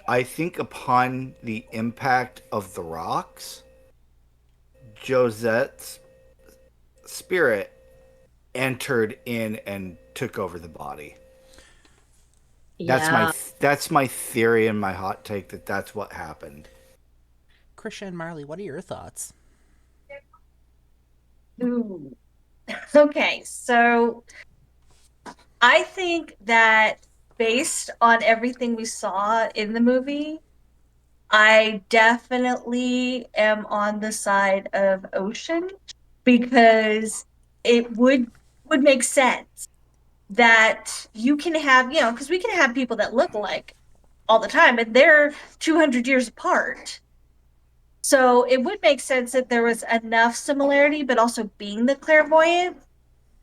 I think upon the impact of the rocks, Josette's spirit entered in and took over the body. Yeah. That's my theory and my hot take that that's what happened. Krisha and Marley, what are your thoughts? Ooh. Okay, so I think that based on everything we saw in the movie, I definitely am on the side of Ocean because it would make sense that you can have, because we can have people that look alike all the time, and they're 200 years apart. So it would make sense that there was enough similarity, but also being the clairvoyant.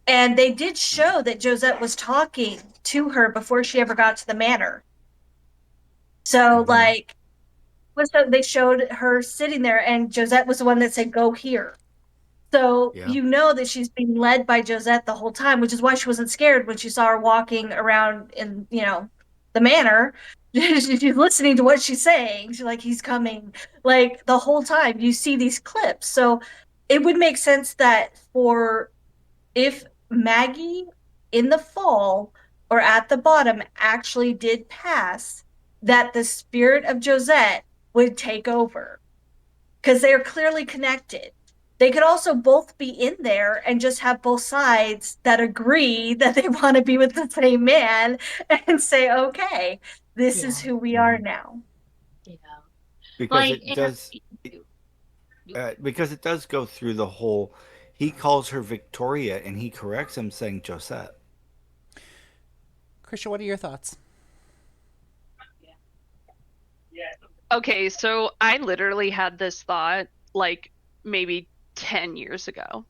And they did show that Josette was talking to her before she ever got to the manor. So, Mhm. they showed her sitting there, and Josette was the one that said, "Go here." So Yeah. you know that she's being led by Josette the whole time, which is why she wasn't scared when she saw her walking around in, the manor. She's listening to what she's saying. She's like, he's coming. Like the whole time you see these clips. So it would make sense that for if Maggie in the fall or at the bottom actually did pass, that the spirit of Josette would take over because they are clearly connected. They could also both be in there and just have both sides that agree that they want to be with the same man and say, okay, this is Yeah. who we are now. Yeah. Because Like, it does because it does go through the whole. He calls her Victoria, and he corrects him saying Josette. Krisha, what are your thoughts? Okay, so I literally had this thought like maybe 10 years ago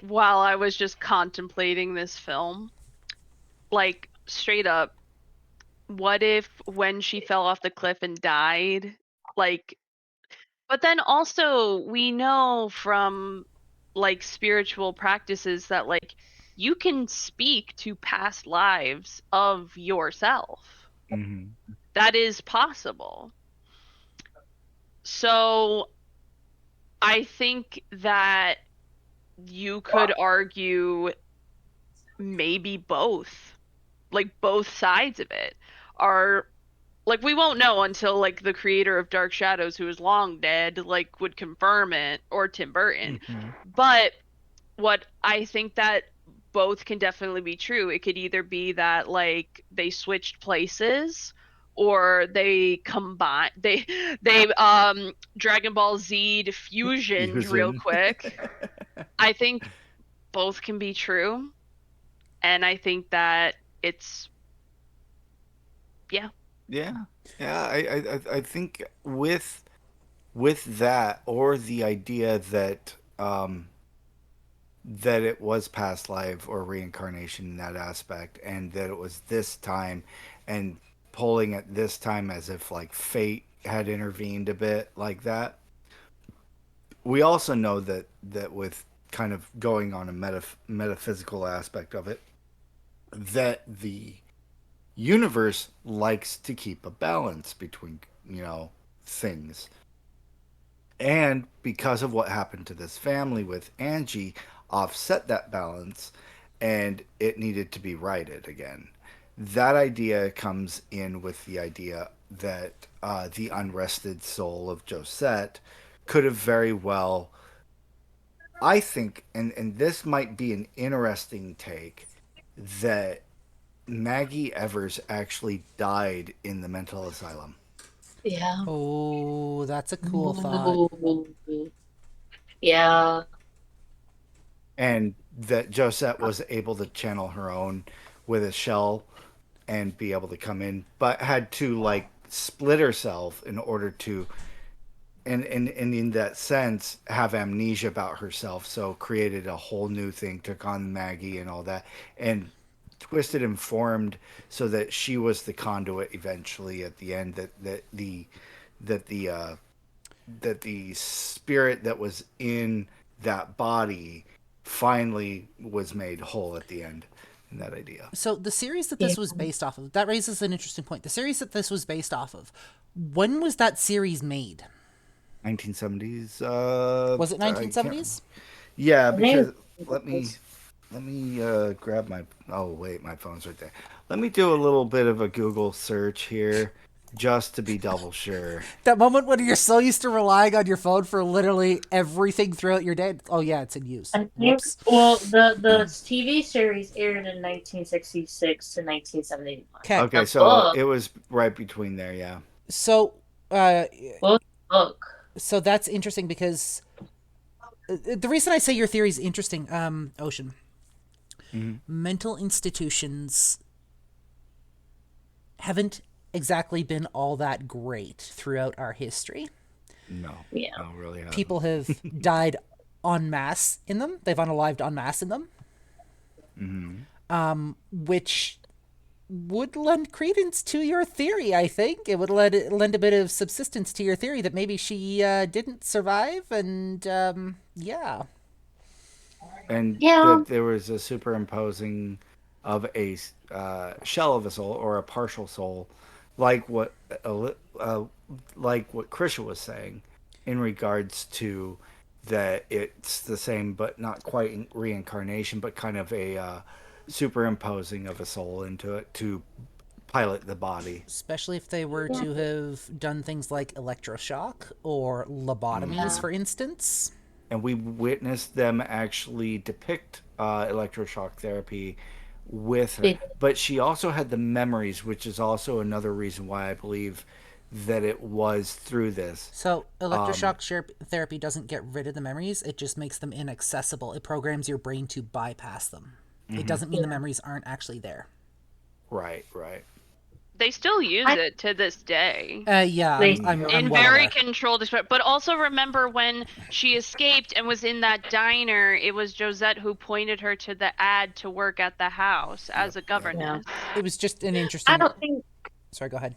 while I was just contemplating this film. Like, straight up, what if when she fell off the cliff and died, like, but then also we know from like spiritual practices that like you can speak to past lives of yourself. Mm-hmm. That is possible. So I think that you could argue maybe both, like both sides of it are like we won't know until like the creator of Dark Shadows, who is long dead, like would confirm it, or Tim Burton. Mm-hmm. But what I think that both can definitely be true. It could either be that like they switched places or they combine they Dragon Ball Z fusioned real Fusion. quick. I think both can be true, and I think that it's yeah. Yeah, yeah. I think with that, or the idea that it was past life or reincarnation in that aspect, and that it was this time, and pulling at this time as if like fate had intervened a bit like that. We also know that with kind of going on a metaphysical aspect of it, that the universe likes to keep a balance between, things. And because of what happened to this family with Angie, offset that balance and it needed to be righted again. That idea comes in with the idea that the unrested soul of Josette could have very well, I think, and this might be an interesting take, that Maggie Evers actually died in the mental asylum. Yeah. Oh, that's a cool thought. Ooh. Yeah. And that Josette was able to channel her own with a shell and be able to come in, but had to like split herself in order to, and in that sense, have amnesia about herself. So created a whole new thing, took on Maggie and all that, and twisted and formed so that she was the conduit eventually at the end. That the that the spirit that was in that body finally was made whole at the end in that idea. So the series that Yeah. this was based off of, that raises an interesting point. The series that this was based off of, when was that series made? 1970s. Was it I can't- 1970s? Yeah, I think because let me grab my. Oh wait, my phone's right there. Let me do a little bit of a Google search here, just to be double sure. That moment when you're so used to relying on your phone for literally everything throughout your day. Oh yeah, it's in use. I think, Whoops. well, the TV series aired in 1966 to 1971. Okay. Okay, The so book it was right between there. Yeah. So, uh, book. so that's interesting because the reason I say your theory is interesting, Ocean. Mental institutions haven't exactly been all that great throughout our history. No. Yeah. No, really. Hasn't. People have died en masse in them. They've unalived en masse in them. Which would lend credence to your theory, I think. It would lend a bit of subsistence to your theory that maybe she didn't survive, and yeah. And Yeah. that there was a superimposing of a shell of a soul or a partial soul, like what like what Krisha was saying, in regards to that it's the same but not quite reincarnation, but kind of a superimposing of a soul into it to pilot the body. Especially if they were to have done things like electroshock or lobotomies, for instance. And we witnessed them actually depict electroshock therapy with her. They- But she also had the memories, which is also another reason why I believe that it was through this. So, electroshock therapy doesn't get rid of the memories, it just makes them inaccessible. It programs your brain to bypass them. It doesn't mean the memories aren't actually there. Right, right. They still use it to this day. Yeah, They- I'm In well very aware. controlled expression. But also remember when she escaped and was in that diner, it was Josette who pointed her to the ad to work at the house as a governess. It was just an interesting... I don't think. Sorry, go ahead.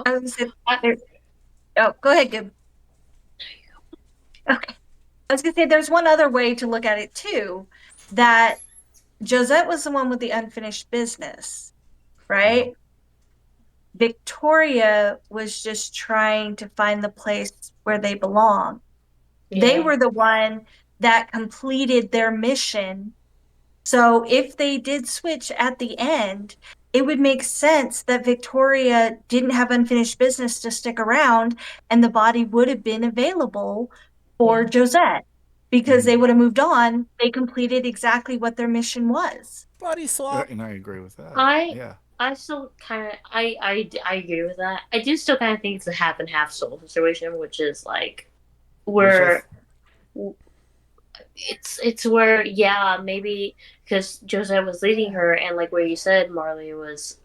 I was gonna say, oh, go ahead, Gib. Okay. I was gonna say there's one other way to look at it too, that Josette was the one with the unfinished business, right? Victoria was just trying to find the place where they belong. They were the one that completed their mission. So if they did switch at the end, it would make sense that Victoria didn't have unfinished business to stick around, and the body would have been available for Josette because they would have moved on. They completed exactly what their mission was. Body swap. And I agree with that. I still kind of I agree with that. I do still kind of think it's a half and half soul situation, which is like where it's where maybe because Josette was leading her, and like where you said, Marley was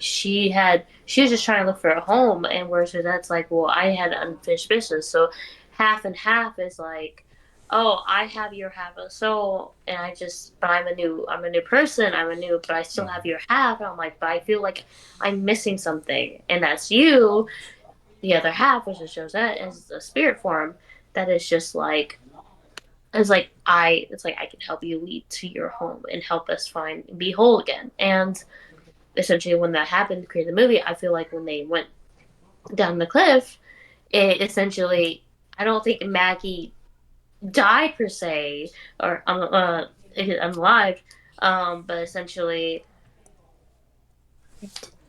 she was just trying to look for a home, and where Josette's like, well, I had unfinished business, so half and half is like, oh, I have your half of soul, and but I'm a new person, but I still have your half, and I'm like, but I feel like I'm missing something, and that's you. The other half, which is Josette, is a spirit form that is just like. It's like I can help you lead to your home and help us be whole again. And essentially when that happened to create the movie, I feel like when they went down the cliff, it essentially, I don't think Maggie died per se, or unalive, but essentially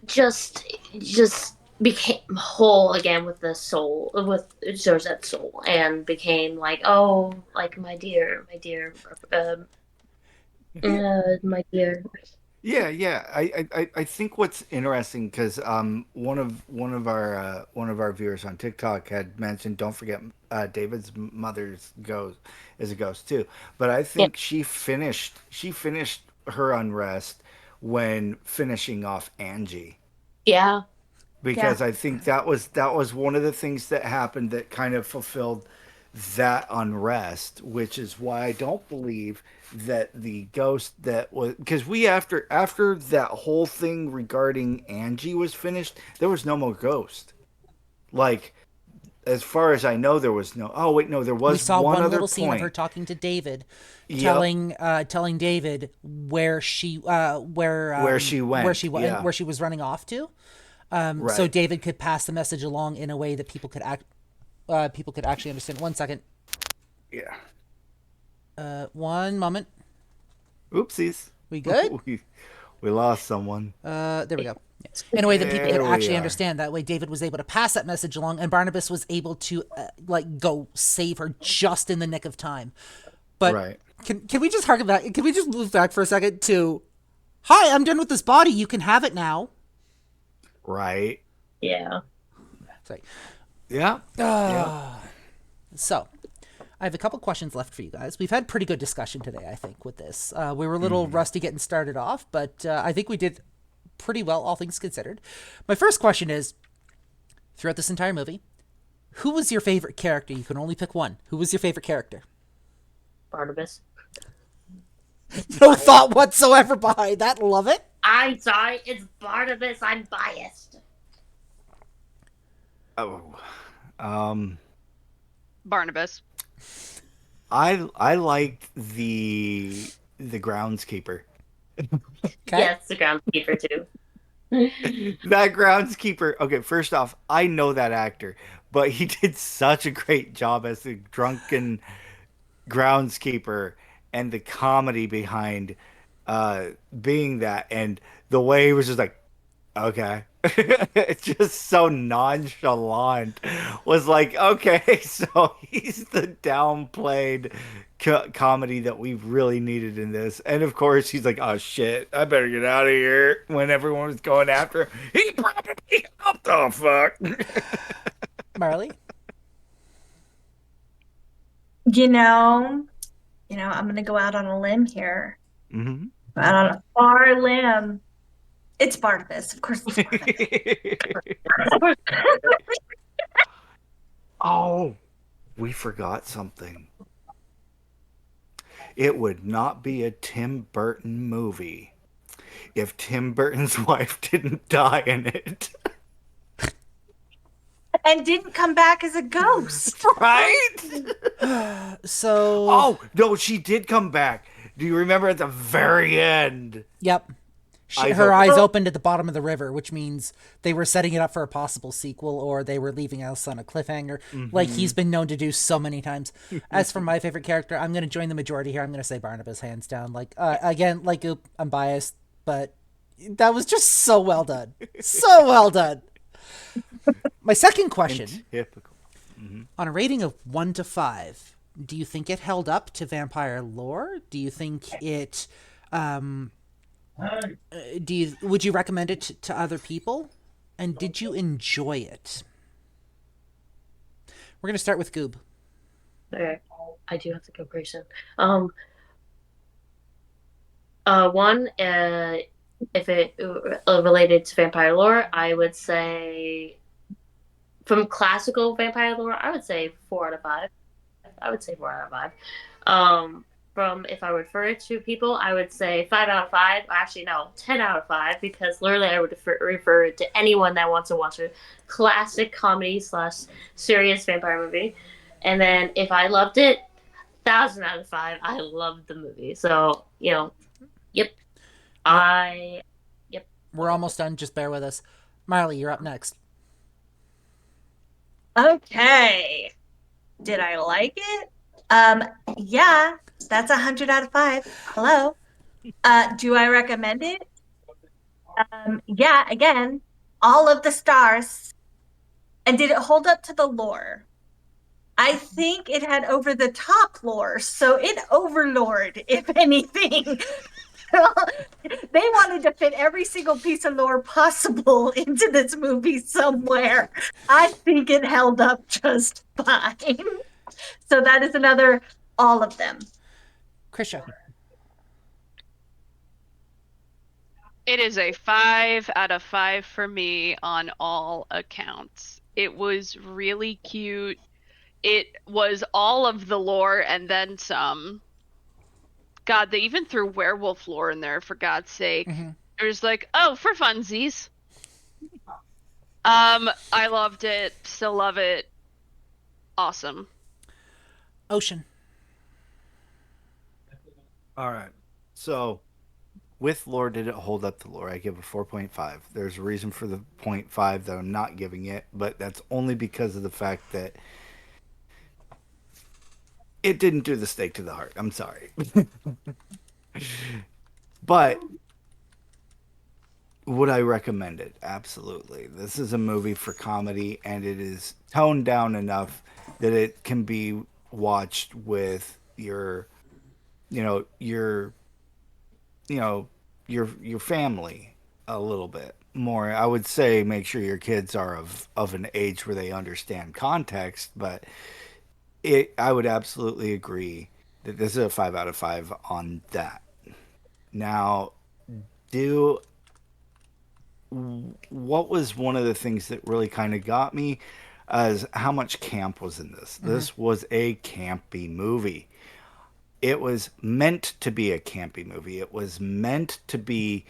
just became whole again with the soul, with Zozet's soul, and became like, oh, like my dear. Yeah. I think what's interesting because one of our viewers on TikTok had mentioned, don't forget David's mother's ghost is a ghost too. But I Yeah, think she finished her unrest when finishing off Angie, yeah, because I think that was one of the things that happened that kind of fulfilled that unrest, which is why I don't believe that the ghost that was, because we after that whole thing regarding Angie was finished, there was no more ghost. Like, as far as I know, there was no. Oh wait, no, there We was saw one one other little scene of her point. talking to David, Yep, telling David where she where she went. where Yeah, she was running off to, so right. David could pass the message along in a way that people could actually understand. 1 second, Yeah. one moment. Oopsies. We good? we we lost someone. There we go. Yeah. In a way that people could There we actually are. understand. That way, David was able to pass that message along, and Barnabas was able to like go save her just in the nick of time. But Right. can we just harken back? Can we just move back for a second to, "Hi, I'm done with this body. You can have it now." Right. yeah. Sorry. Yeah. Yeah. So, I have a couple questions left for you guys. We've had pretty good discussion today, I think, with this. We were a little rusty getting started off, but I think we did pretty well, all things considered. My first question is, throughout this entire movie, who was your favorite character? You can only pick one. Who was your favorite character? Barnabas. No thought whatsoever behind that. Love it. I'm sorry, it's Barnabas. I'm biased. Oh. Um. Barnabas. I liked the groundskeeper. Okay. Yes, the groundskeeper too. That groundskeeper. Okay, first off, I know that actor, but he did such a great job as the drunken groundskeeper, and the comedy behind uh being that, and the way he was just like, okay. It's just so nonchalant. Was like, okay, so he's the downplayed comedy that we really needed in this. And of course, he's like, oh shit, I better get out of here when everyone was going after him. He probably, what the fuck? Marley? You know, I'm gonna go out on a limb here. Hmm. Out on a far limb. It's Barnabas. Of course it's Barnabas. Oh, we forgot something. It would not be a Tim Burton movie if Tim Burton's wife didn't die in it. And didn't come back as a ghost. Right? So, Oh, no, she did come back. Do you remember at the very end? yep. Eyes Her open. eyes opened at the bottom of the river, which means they were setting it up for a possible sequel, or they were leaving us on a cliffhanger, like he's been known to do so many times. As for my favorite character, I'm going to join the majority here. I'm going to say Barnabas, hands down. Like, again, like, I'm biased, but that was just so well done. So well done. My second question, Typical. on a rating of 1 to 5, do you think it held up to vampire lore? Do you think it, would you recommend it to other people? And did you enjoy it? We're going to start with Goob. Okay, I do have to go pretty soon. One, if it related to vampire lore, I would say from classical vampire lore, I would say 4 out of 5. I would say 4 out of 5. From if I refer it to people, I would say 5 out of 5. Actually, no, 10 out of 5, because literally I would refer it to anyone that wants to watch a classic comedy slash serious vampire movie. And then if I loved it, 1,000 out of 5. I loved the movie. So yep. Well, I yep. We're almost done. Just bear with us. Marley, you're up next. Okay. Did I like it? Yeah, that's 100 out of 5. Hello. Do I recommend it? Yeah, again, all of the stars. And did it hold up to the lore? I think it had over the top lore, so it overlord, if anything. They wanted to fit every single piece of lore possible into this movie somewhere. I think it held up just fine. So that is another all of them. Krisha. It is a 5 out of 5 for me on all accounts. It was really cute. It was all of the lore and then some. God, they even threw werewolf lore in there, for God's sake. It was like, oh, for funsies. I loved it. Still love it. Awesome. Ocean. All right. So, with lore, did it hold up to lore? I give a 4.5. There's a reason for the 0.5 that I'm not giving it, but that's only because of the fact that it didn't do the stake to the heart. I'm sorry. But would I recommend it? Absolutely. This is a movie for comedy, and it is toned down enough that it can be watched with your your family a little bit more. I would say make sure your kids are of an age where they understand context, but I would absolutely agree that this is a 5 out of 5 on that. Now, do what was one of the things that really kind of got me is how much camp was in this. This was a campy movie. It was meant to be a campy movie. It was meant to be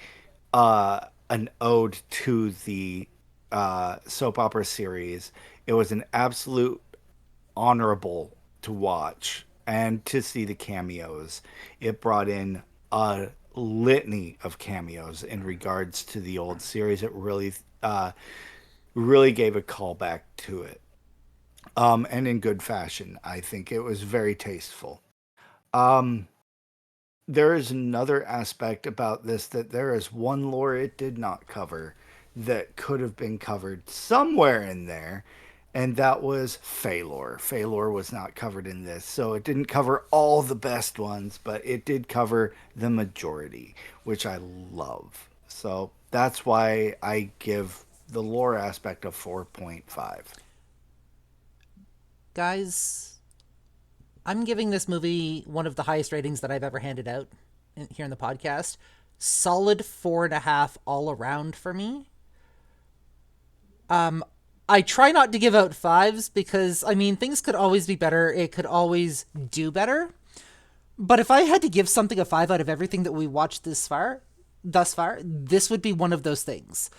an ode to the soap opera series. It was an absolute honorable to watch and to see the cameos. It brought in a litany of cameos in regards to the old series. It really gave a callback to it, and in good fashion. I think it was very tasteful. There is another aspect about this, that there is one lore it did not cover that could have been covered somewhere in there, and that was Phalor. Phalor was not covered in this, so it didn't cover all the best ones, but it did cover the majority, which I love. So that's why I give the lore aspect of 4.5. Guys, I'm giving this movie one of the highest ratings that I've ever handed out here in the podcast. Solid 4.5 all around for me. I try not to give out 5s because, I mean, things could always be better. It could always do better. But if I had to give something a 5 out of everything that we watched thus far, this would be one of those things.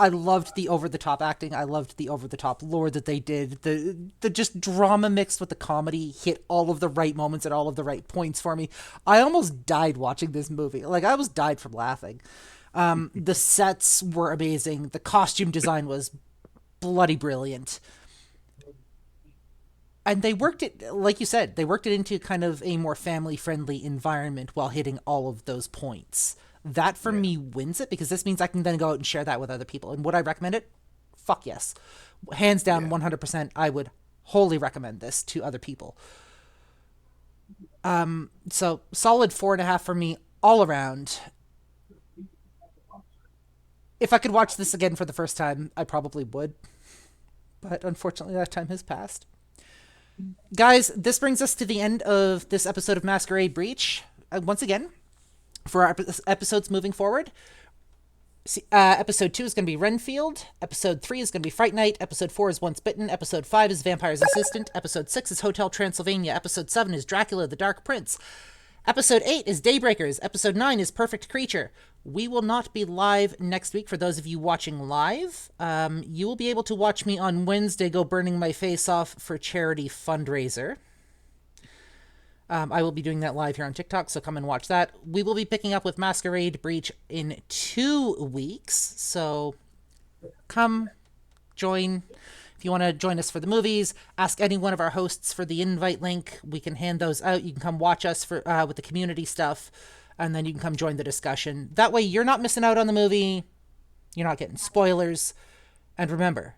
I loved the over-the-top acting. I loved the over-the-top lore that they did. The just drama mixed with the comedy hit all of the right moments at all of the right points for me. I almost died watching this movie. Like, I almost died from laughing. The sets were amazing. The costume design was bloody brilliant. And they worked it, like you said, they worked it into kind of a more family-friendly environment while hitting all of those points. That, for me, wins it, because this means I can then go out and share that with other people. And would I recommend it? Fuck yes. Hands down, 100%, I would wholly recommend this to other people. So, solid 4.5 for me all around. If I could watch this again for the first time, I probably would. But unfortunately, that time has passed. Guys, this brings us to the end of this episode of Masquerade Breach. Once again, for our episodes moving forward, episode 2 is going to be Renfield, episode 3 is going to be Fright Night, episode 4 is Once Bitten, episode 5 is Vampire's Assistant, episode 6 is Hotel Transylvania, episode 7 is Dracula the Dark Prince, episode 8 is Daybreakers, episode 9 is Perfect Creature. We will not be live next week. For those of you watching live, you will be able to watch me on Wednesday go burning my face off for charity fundraiser. I will be doing that live here on TikTok, so come and watch that. We will be picking up with Masquerade Breach in 2 weeks, so come join. If you want to join us for the movies, ask any one of our hosts for the invite link. We can hand those out. You can come watch us for with the community stuff, and then you can come join the discussion. That way, you're not missing out on the movie. You're not getting spoilers. And remember,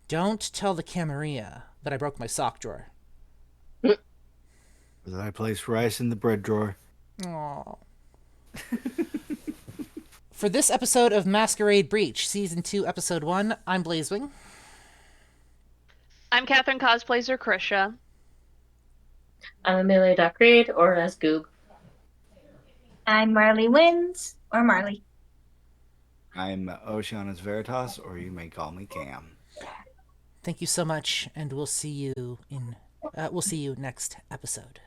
don't tell the Camarilla that I broke my sock drawer. That I placed rice in the bread drawer. Aww. For this episode of Masquerade Breach, Season 2, Episode 1, I'm Blazewing. I'm Catherine Cosplays Krisha. I'm Amelia Reed, or as Goob. I'm Marley Wins, or Marley. I'm Oceanus Veritas, or you may call me Cam. Thank you so much, and we'll see you next episode.